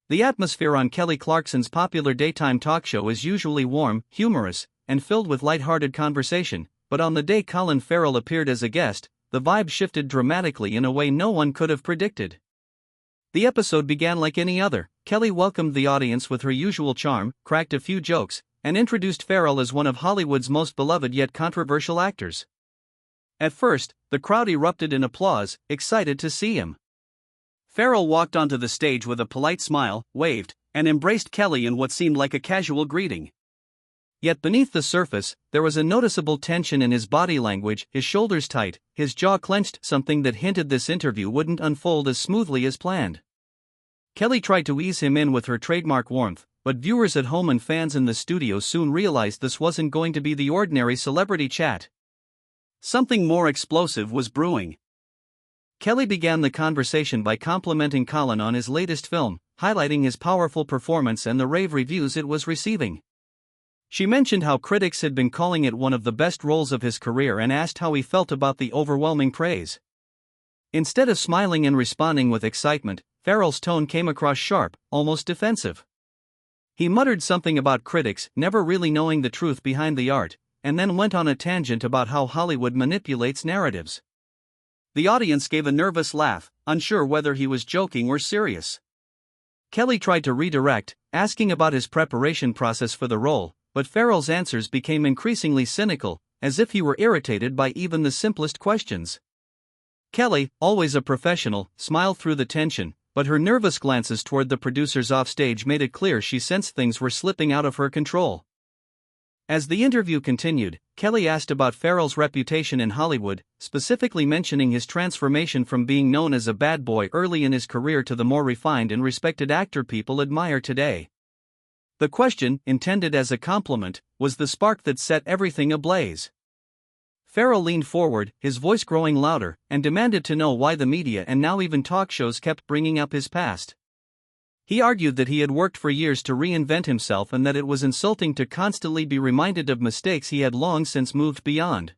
The atmosphere on Kelly Clarkson's popular daytime talk show is usually warm, humorous, and filled with light-hearted conversation, but on the day Colin Farrell appeared as a guest, the vibe shifted dramatically in a way no one could have predicted. The episode began like any other. Kelly welcomed the audience with her usual charm, cracked a few jokes, and introduced Farrell as one of Hollywood's most beloved yet controversial actors. At first, the crowd erupted in applause, excited to see him. Farrell walked onto the stage with a polite smile, waved, and embraced Kelly in what seemed like a casual greeting. Yet beneath the surface, there was a noticeable tension in his body language, his shoulders tight, his jaw clenched, something that hinted this interview wouldn't unfold as smoothly as planned. Kelly tried to ease him in with her trademark warmth, but viewers at home and fans in the studio soon realized this wasn't going to be the ordinary celebrity chat. Something more explosive was brewing. Kelly began the conversation by complimenting Colin on his latest film, highlighting his powerful performance and the rave reviews it was receiving. She mentioned how critics had been calling it one of the best roles of his career and asked how he felt about the overwhelming praise. Instead of smiling and responding with excitement, Farrell's tone came across sharp, almost defensive. He muttered something about critics never really knowing the truth behind the art, and then went on a tangent about how Hollywood manipulates narratives. The audience gave a nervous laugh, unsure whether he was joking or serious. Kelly tried to redirect, asking about his preparation process for the role, but Farrell's answers became increasingly cynical, as if he were irritated by even the simplest questions. Kelly, always a professional, smiled through the tension, but her nervous glances toward the producers offstage made it clear she sensed things were slipping out of her control. As the interview continued, Kelly asked about Farrell's reputation in Hollywood, specifically mentioning his transformation from being known as a bad boy early in his career to the more refined and respected actor people admire today. The question, intended as a compliment, was the spark that set everything ablaze. Farrell leaned forward, his voice growing louder, and demanded to know why the media and now even talk shows kept bringing up his past. He argued that he had worked for years to reinvent himself and that it was insulting to constantly be reminded of mistakes he had long since moved beyond.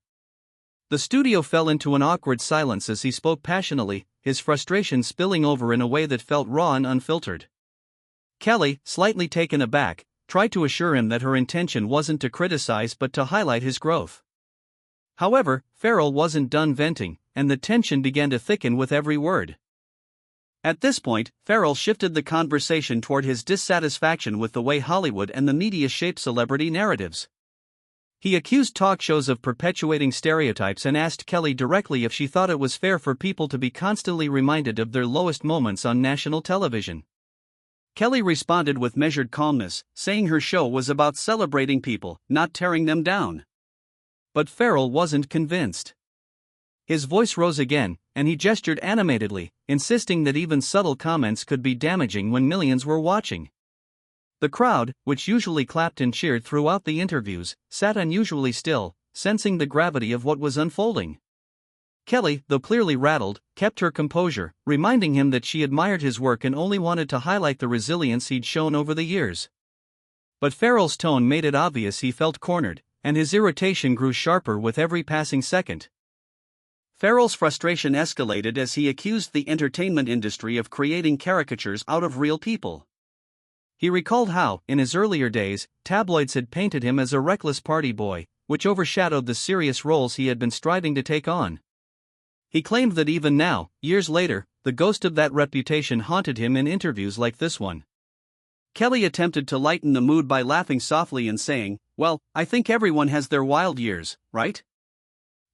The studio fell into an awkward silence as he spoke passionately, his frustration spilling over in a way that felt raw and unfiltered. Kelly, slightly taken aback, tried to assure him that her intention wasn't to criticize but to highlight his growth. However, Farrell wasn't done venting, and the tension began to thicken with every word. At this point, Farrell shifted the conversation toward his dissatisfaction with the way Hollywood and the media shape celebrity narratives. He accused talk shows of perpetuating stereotypes and asked Kelly directly if she thought it was fair for people to be constantly reminded of their lowest moments on national television. Kelly responded with measured calmness, saying her show was about celebrating people, not tearing them down. But Farrell wasn't convinced. His voice rose again, and he gestured animatedly, insisting that even subtle comments could be damaging when millions were watching. The crowd, which usually clapped and cheered throughout the interviews, sat unusually still, sensing the gravity of what was unfolding. Kelly, though clearly rattled, kept her composure, reminding him that she admired his work and only wanted to highlight the resilience he'd shown over the years. But Farrell's tone made it obvious he felt cornered, and his irritation grew sharper with every passing second. Farrell's frustration escalated as he accused the entertainment industry of creating caricatures out of real people. He recalled how, in his earlier days, tabloids had painted him as a reckless party boy, which overshadowed the serious roles he had been striving to take on. He claimed that even now, years later, the ghost of that reputation haunted him in interviews like this one. Kelly attempted to lighten the mood by laughing softly and saying, "Well, I think everyone has their wild years, right?"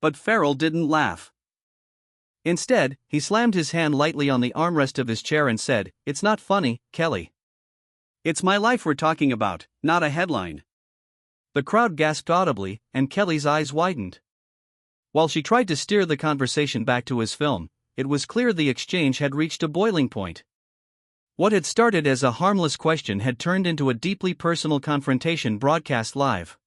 But Farrell didn't laugh. Instead, he slammed his hand lightly on the armrest of his chair and said, "It's not funny, Kelly. It's my life we're talking about, not a headline." The crowd gasped audibly, and Kelly's eyes widened. While she tried to steer the conversation back to his film, it was clear the exchange had reached a boiling point. What had started as a harmless question had turned into a deeply personal confrontation broadcast live.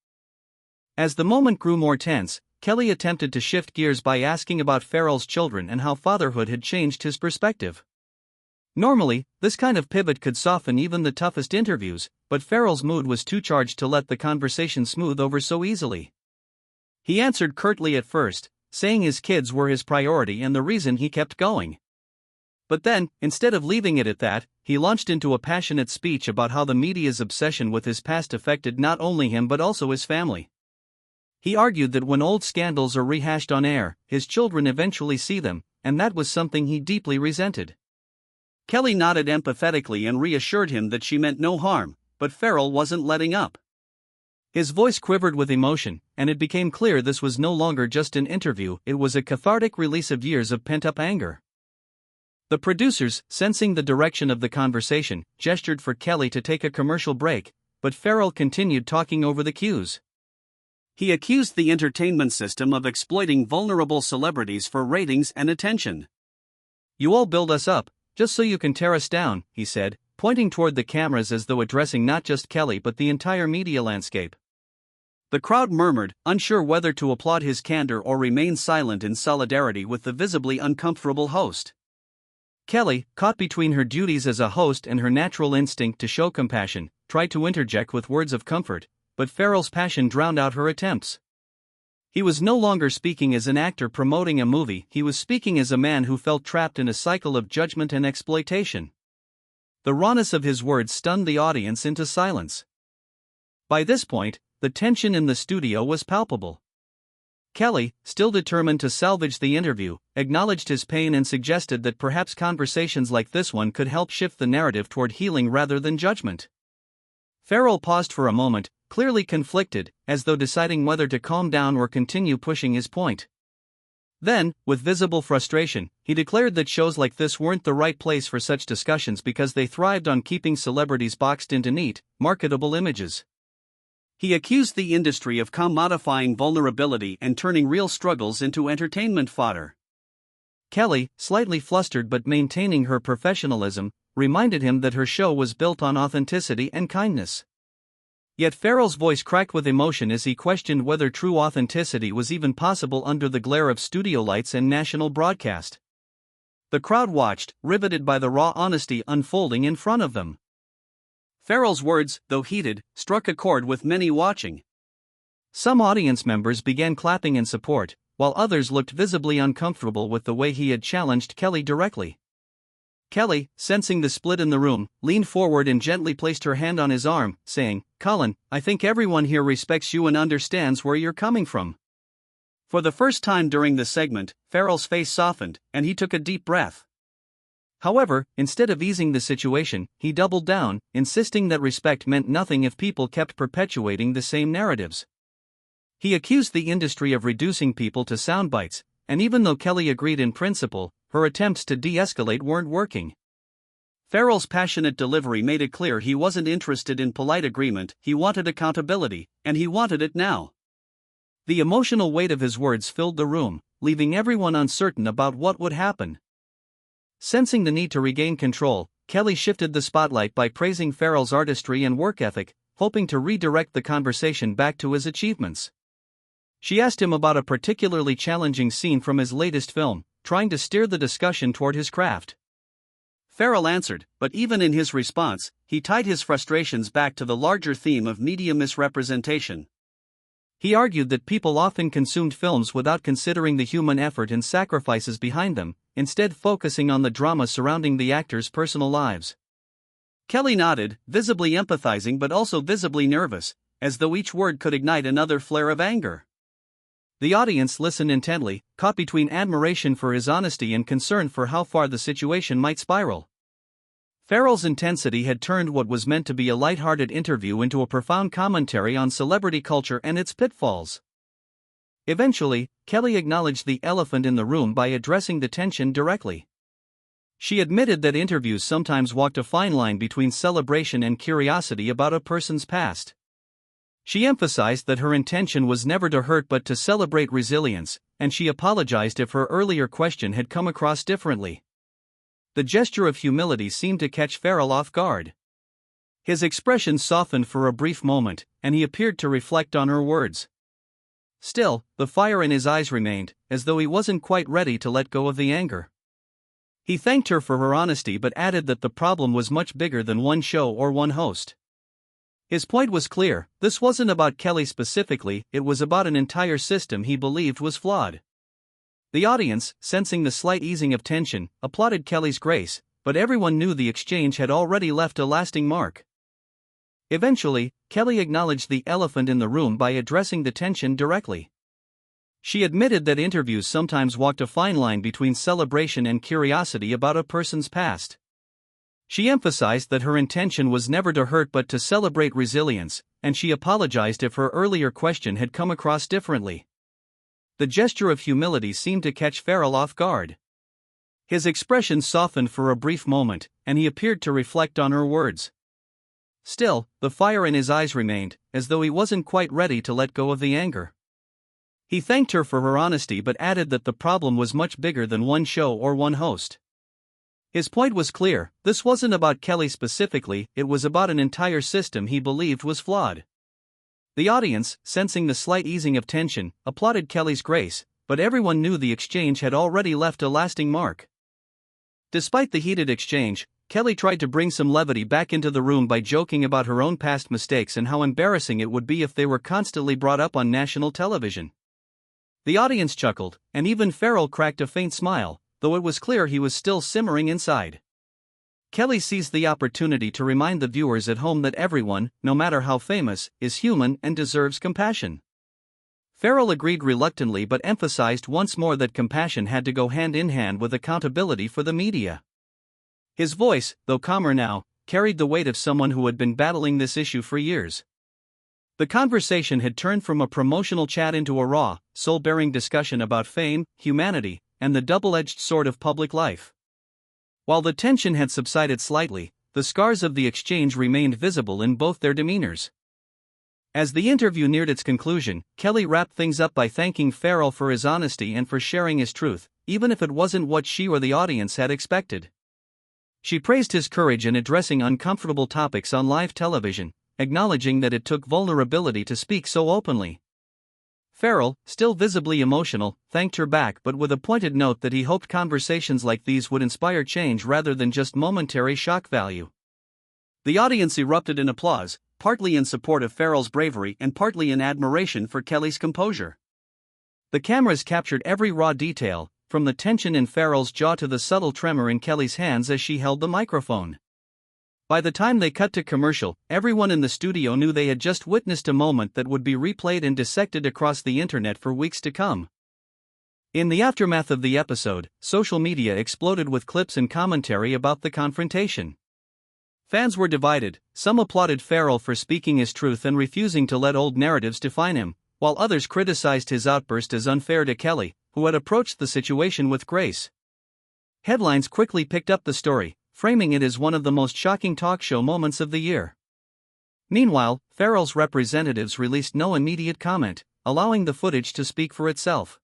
As the moment grew more tense, Kelly attempted to shift gears by asking about Farrell's children and how fatherhood had changed his perspective. Normally, this kind of pivot could soften even the toughest interviews, but Farrell's mood was too charged to let the conversation smooth over so easily. He answered curtly at first, saying his kids were his priority and the reason he kept going. But then, instead of leaving it at that, he launched into a passionate speech about how the media's obsession with his past affected not only him but also his family. He argued that when old scandals are rehashed on air, his children eventually see them, and that was something he deeply resented. Kelly nodded empathetically and reassured him that she meant no harm, but Farrell wasn't letting up. His voice quivered with emotion, and it became clear this was no longer just an interview, it was a cathartic release of years of pent-up anger. The producers, sensing the direction of the conversation, gestured for Kelly to take a commercial break, but Farrell continued talking over the cues. He accused the entertainment system of exploiting vulnerable celebrities for ratings and attention. "You all build us up, just so you can tear us down," he said, pointing toward the cameras as though addressing not just Kelly but the entire media landscape. The crowd murmured, unsure whether to applaud his candor or remain silent in solidarity with the visibly uncomfortable host. Kelly, caught between her duties as a host and her natural instinct to show compassion, tried to interject with words of comfort, but Farrell's passion drowned out her attempts. He was no longer speaking as an actor promoting a movie, he was speaking as a man who felt trapped in a cycle of judgment and exploitation. The rawness of his words stunned the audience into silence. By this point, the tension in the studio was palpable. Kelly, still determined to salvage the interview, acknowledged his pain and suggested that perhaps conversations like this one could help shift the narrative toward healing rather than judgment. Farrell paused for a moment, clearly conflicted, as though deciding whether to calm down or continue pushing his point. Then, with visible frustration, he declared that shows like this weren't the right place for such discussions because they thrived on keeping celebrities boxed into neat, marketable images. He accused the industry of commodifying vulnerability and turning real struggles into entertainment fodder. Kelly, slightly flustered but maintaining her professionalism, reminded him that her show was built on authenticity and kindness. Yet Farrell's voice cracked with emotion as he questioned whether true authenticity was even possible under the glare of studio lights and national broadcast. The crowd watched, riveted by the raw honesty unfolding in front of them. Farrell's words, though heated, struck a chord with many watching. Some audience members began clapping in support, while others looked visibly uncomfortable with the way he had challenged Kelly directly. Kelly, sensing the split in the room, leaned forward and gently placed her hand on his arm, saying, "Colin, I think everyone here respects you and understands where you're coming from." For the first time during the segment, Farrell's face softened, and he took a deep breath. However, instead of easing the situation, he doubled down, insisting that respect meant nothing if people kept perpetuating the same narratives. He accused the industry of reducing people to sound bites, and even though Kelly agreed in principle, her attempts to de-escalate weren't working. Farrell's passionate delivery made it clear he wasn't interested in polite agreement, he wanted accountability, and he wanted it now. The emotional weight of his words filled the room, leaving everyone uncertain about what would happen. Sensing the need to regain control, Kelly shifted the spotlight by praising Farrell's artistry and work ethic, hoping to redirect the conversation back to his achievements. She asked him about a particularly challenging scene from his latest film, trying to steer the discussion toward his craft. Farrell answered, but even in his response, he tied his frustrations back to the larger theme of media misrepresentation. He argued that people often consumed films without considering the human effort and sacrifices behind them, instead focusing on the drama surrounding the actors' personal lives. Kelly nodded, visibly empathizing but also visibly nervous, as though each word could ignite another flare of anger. The audience listened intently, caught between admiration for his honesty and concern for how far the situation might spiral. Farrell's intensity had turned what was meant to be a light-hearted interview into a profound commentary on celebrity culture and its pitfalls. Eventually, Kelly acknowledged the elephant in the room by addressing the tension directly. She admitted that interviews sometimes walked a fine line between celebration and curiosity about a person's past. She emphasized that her intention was never to hurt but to celebrate resilience, and she apologized if her earlier question had come across differently. The gesture of humility seemed to catch Farrell off guard. His expression softened for a brief moment, and he appeared to reflect on her words. Still, the fire in his eyes remained, as though he wasn't quite ready to let go of the anger. He thanked her for her honesty but added that the problem was much bigger than one show or one host. His point was clear, this wasn't about Kelly specifically, it was about an entire system he believed was flawed. The audience, sensing the slight easing of tension, applauded Kelly's grace, but everyone knew the exchange had already left a lasting mark. Eventually, Kelly acknowledged the elephant in the room by addressing the tension directly. She admitted that interviews sometimes walked a fine line between celebration and curiosity about a person's past. She emphasized that her intention was never to hurt but to celebrate resilience, and she apologized if her earlier question had come across differently. The gesture of humility seemed to catch Farrell off guard. His expression softened for a brief moment, and he appeared to reflect on her words. Still, the fire in his eyes remained, as though he wasn't quite ready to let go of the anger. He thanked her for her honesty but added that the problem was much bigger than one show or one host. His point was clear: this wasn't about Kelly specifically, it was about an entire system he believed was flawed. The audience, sensing the slight easing of tension, applauded Kelly's grace, but everyone knew the exchange had already left a lasting mark. Despite the heated exchange, Kelly tried to bring some levity back into the room by joking about her own past mistakes and how embarrassing it would be if they were constantly brought up on national television. The audience chuckled, and even Farrell cracked a faint smile, though it was clear he was still simmering inside. Kelly seized the opportunity to remind the viewers at home that everyone, no matter how famous, is human and deserves compassion. Farrell agreed reluctantly but emphasized once more that compassion had to go hand in hand with accountability for the media. His voice, though calmer now, carried the weight of someone who had been battling this issue for years. The conversation had turned from a promotional chat into a raw, soul-bearing discussion about fame, humanity, and the double-edged sword of public life. While the tension had subsided slightly, the scars of the exchange remained visible in both their demeanors. As the interview neared its conclusion, Kelly wrapped things up by thanking Farrell for his honesty and for sharing his truth, even if it wasn't what she or the audience had expected. She praised his courage in addressing uncomfortable topics on live television, acknowledging that it took vulnerability to speak so openly. Farrell, still visibly emotional, thanked her back but with a pointed note that he hoped conversations like these would inspire change rather than just momentary shock value. The audience erupted in applause, partly in support of Farrell's bravery and partly in admiration for Kelly's composure. The cameras captured every raw detail, from the tension in Farrell's jaw to the subtle tremor in Kelly's hands as she held the microphone. By the time they cut to commercial, everyone in the studio knew they had just witnessed a moment that would be replayed and dissected across the internet for weeks to come. In the aftermath of the episode, social media exploded with clips and commentary about the confrontation. Fans were divided. Some applauded Farrell for speaking his truth and refusing to let old narratives define him, while others criticized his outburst as unfair to Kelly, who had approached the situation with grace. Headlines quickly picked up the story, framing it as one of the most shocking talk show moments of the year. Meanwhile, Farrell's representatives released no immediate comment, allowing the footage to speak for itself.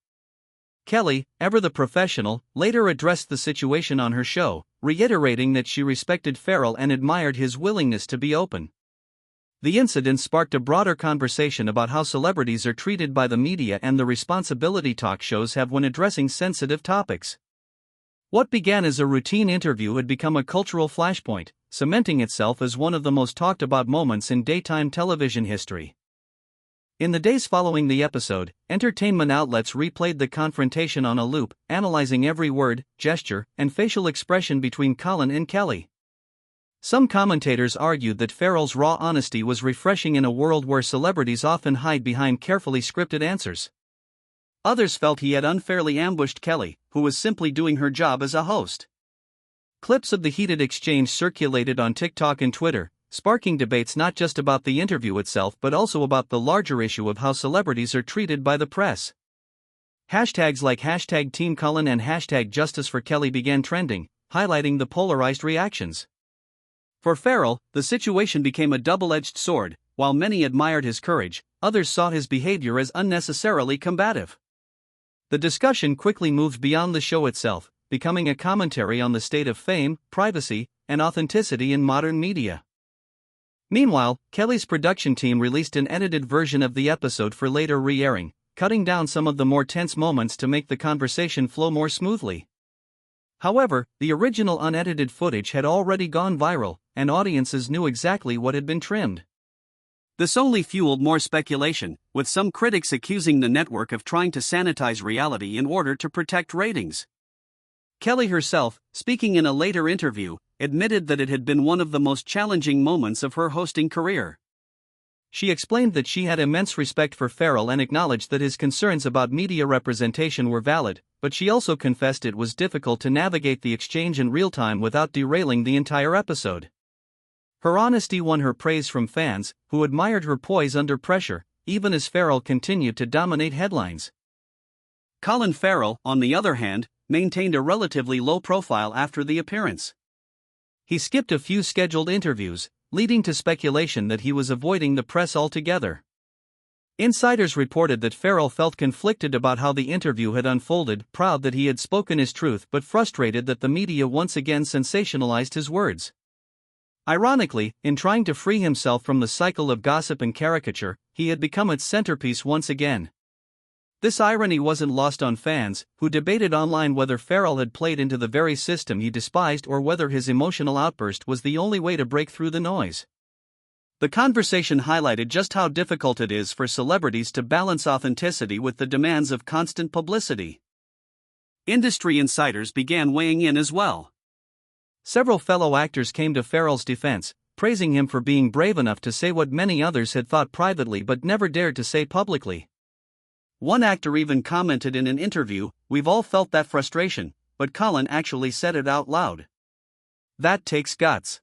Kelly, ever the professional, later addressed the situation on her show, reiterating that she respected Farrell and admired his willingness to be open. The incident sparked a broader conversation about how celebrities are treated by the media and the responsibility talk shows have when addressing sensitive topics. What began as a routine interview had become a cultural flashpoint, cementing itself as one of the most talked about moments in daytime television history. In the days following the episode, entertainment outlets replayed the confrontation on a loop, analyzing every word, gesture, and facial expression between Colin and Kelly. Some commentators argued that Farrell's raw honesty was refreshing in a world where celebrities often hide behind carefully scripted answers. Others felt he had unfairly ambushed Kelly, who was simply doing her job as a host. Clips of the heated exchange circulated on TikTok and Twitter, sparking debates not just about the interview itself but also about the larger issue of how celebrities are treated by the press. Hashtags like #TeamColin and #JusticeForKelly began trending, highlighting the polarized reactions. For Farrell, the situation became a double-edged sword. While many admired his courage, others saw his behavior as unnecessarily combative. The discussion quickly moved beyond the show itself, becoming a commentary on the state of fame, privacy, and authenticity in modern media. Meanwhile, Kelly's production team released an edited version of the episode for later re-airing, cutting down some of the more tense moments to make the conversation flow more smoothly. However, the original unedited footage had already gone viral, and audiences knew exactly what had been trimmed. This only fueled more speculation, with some critics accusing the network of trying to sanitize reality in order to protect ratings. Kelly herself, speaking in a later interview, admitted that it had been one of the most challenging moments of her hosting career. She explained that she had immense respect for Farrell and acknowledged that his concerns about media representation were valid, but she also confessed it was difficult to navigate the exchange in real time without derailing the entire episode. Her honesty won her praise from fans, who admired her poise under pressure, even as Farrell continued to dominate headlines. Colin Farrell, on the other hand, maintained a relatively low profile after the appearance. He skipped a few scheduled interviews, leading to speculation that he was avoiding the press altogether. Insiders reported that Farrell felt conflicted about how the interview had unfolded, proud that he had spoken his truth but frustrated that the media once again sensationalized his words. Ironically, in trying to free himself from the cycle of gossip and caricature, he had become its centerpiece once again. This irony wasn't lost on fans, who debated online whether Farrell had played into the very system he despised or whether his emotional outburst was the only way to break through the noise. The conversation highlighted just how difficult it is for celebrities to balance authenticity with the demands of constant publicity. Industry insiders began weighing in as well. Several fellow actors came to Farrell's defense, praising him for being brave enough to say what many others had thought privately but never dared to say publicly. One actor even commented in an interview, "We've all felt that frustration, but Colin actually said it out loud. That takes guts."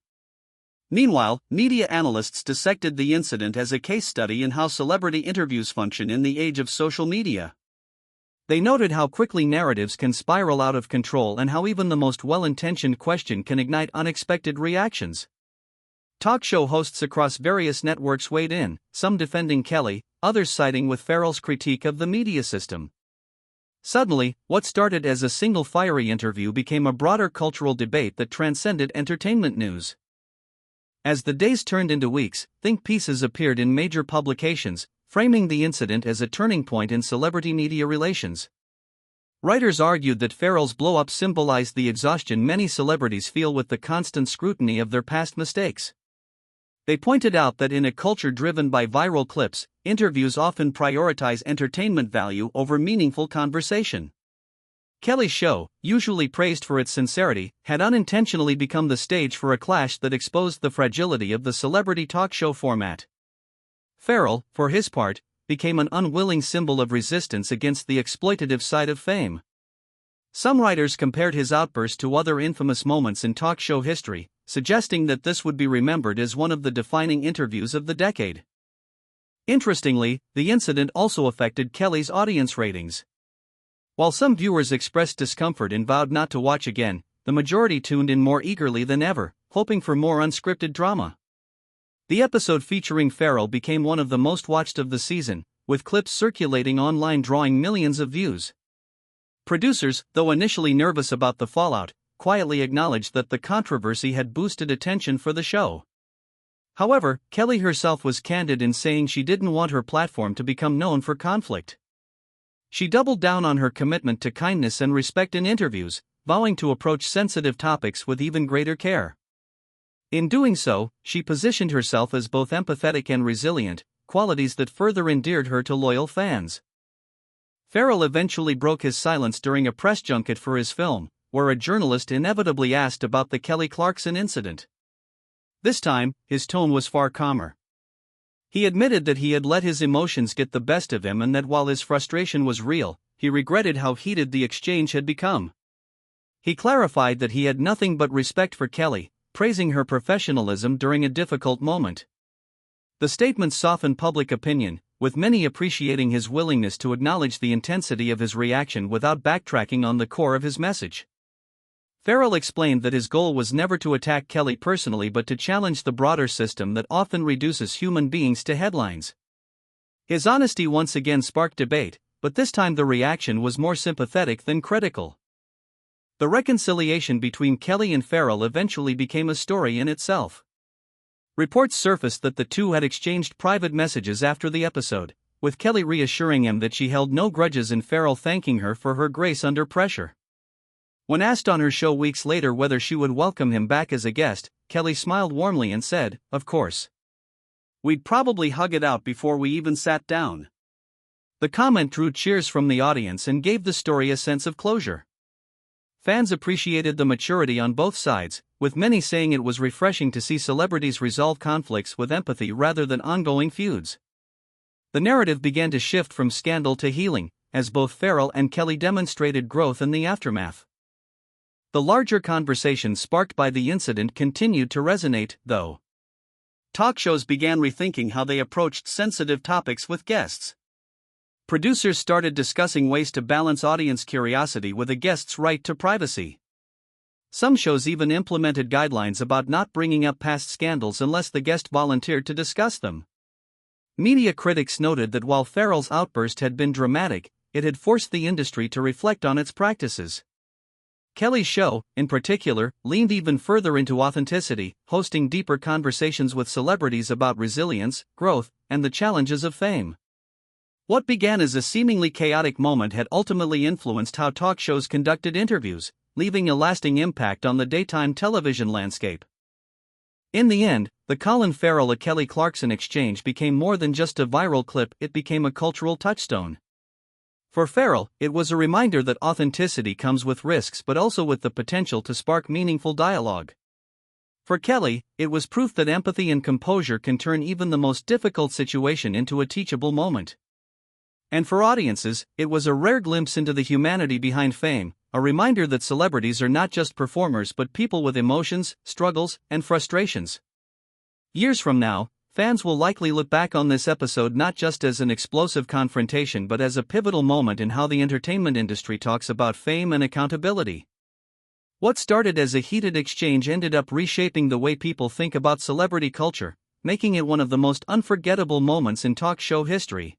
Meanwhile, media analysts dissected the incident as a case study in how celebrity interviews function in the age of social media. They noted how quickly narratives can spiral out of control and how even the most well-intentioned question can ignite unexpected reactions. Talk show hosts across various networks weighed in, some defending Kelly, others siding with Farrell's critique of the media system. Suddenly, what started as a single fiery interview became a broader cultural debate that transcended entertainment news. As the days turned into weeks, think pieces appeared in major publications, framing the incident as a turning point in celebrity-media relations. Writers argued that Farrell's blow-up symbolized the exhaustion many celebrities feel with the constant scrutiny of their past mistakes. They pointed out that in a culture driven by viral clips, interviews often prioritize entertainment value over meaningful conversation. Kelly's show, usually praised for its sincerity, had unintentionally become the stage for a clash that exposed the fragility of the celebrity talk show format. Farrell, for his part, became an unwilling symbol of resistance against the exploitative side of fame. Some writers compared his outburst to other infamous moments in talk show history, suggesting that this would be remembered as one of the defining interviews of the decade. Interestingly, the incident also affected Kelly's audience ratings. While some viewers expressed discomfort and vowed not to watch again, the majority tuned in more eagerly than ever, hoping for more unscripted drama. The episode featuring Farrell became one of the most watched of the season, with clips circulating online drawing millions of views. Producers, though initially nervous about the fallout, quietly acknowledged that the controversy had boosted attention for the show. However, Kelly herself was candid in saying she didn't want her platform to become known for conflict. She doubled down on her commitment to kindness and respect in interviews, vowing to approach sensitive topics with even greater care. In doing so, she positioned herself as both empathetic and resilient, qualities that further endeared her to loyal fans. Farrell eventually broke his silence during a press junket for his film, where a journalist inevitably asked about the Kelly Clarkson incident. This time, his tone was far calmer. He admitted that he had let his emotions get the best of him and that while his frustration was real, he regretted how heated the exchange had become. He clarified that he had nothing but respect for Kelly, praising her professionalism during a difficult moment. The statement softened public opinion, with many appreciating his willingness to acknowledge the intensity of his reaction without backtracking on the core of his message. Farrell explained that his goal was never to attack Kelly personally but to challenge the broader system that often reduces human beings to headlines. His honesty once again sparked debate, but this time the reaction was more sympathetic than critical. The reconciliation between Kelly and Farrell eventually became a story in itself. Reports surfaced that the two had exchanged private messages after the episode, with Kelly reassuring him that she held no grudges and Farrell thanking her for her grace under pressure. When asked on her show weeks later whether she would welcome him back as a guest, Kelly smiled warmly and said, "Of course. We'd probably hug it out before we even sat down. The comment drew cheers from the audience and gave the story a sense of closure. Fans appreciated the maturity on both sides, with many saying it was refreshing to see celebrities resolve conflicts with empathy rather than ongoing feuds. The narrative began to shift from scandal to healing, as both Farrell and Kelly demonstrated growth in the aftermath. The larger conversation sparked by the incident continued to resonate, though. Talk shows began rethinking how they approached sensitive topics with guests. Producers started discussing ways to balance audience curiosity with a guest's right to privacy. Some shows even implemented guidelines about not bringing up past scandals unless the guest volunteered to discuss them. Media critics noted that while Farrell's outburst had been dramatic, it had forced the industry to reflect on its practices. Kelly's show, in particular, leaned even further into authenticity, hosting deeper conversations with celebrities about resilience, growth, and the challenges of fame. What began as a seemingly chaotic moment had ultimately influenced how talk shows conducted interviews, leaving a lasting impact on the daytime television landscape. In the end, the Colin Farrell-Kelly Clarkson exchange became more than just a viral clip, it became a cultural touchstone. For Farrell, it was a reminder that authenticity comes with risks but also with the potential to spark meaningful dialogue. For Kelly, it was proof that empathy and composure can turn even the most difficult situation into a teachable moment. And for audiences, it was a rare glimpse into the humanity behind fame, a reminder that celebrities are not just performers but people with emotions, struggles, and frustrations. Years from now, fans will likely look back on this episode not just as an explosive confrontation but as a pivotal moment in how the entertainment industry talks about fame and accountability. What started as a heated exchange ended up reshaping the way people think about celebrity culture, making it one of the most unforgettable moments in talk show history.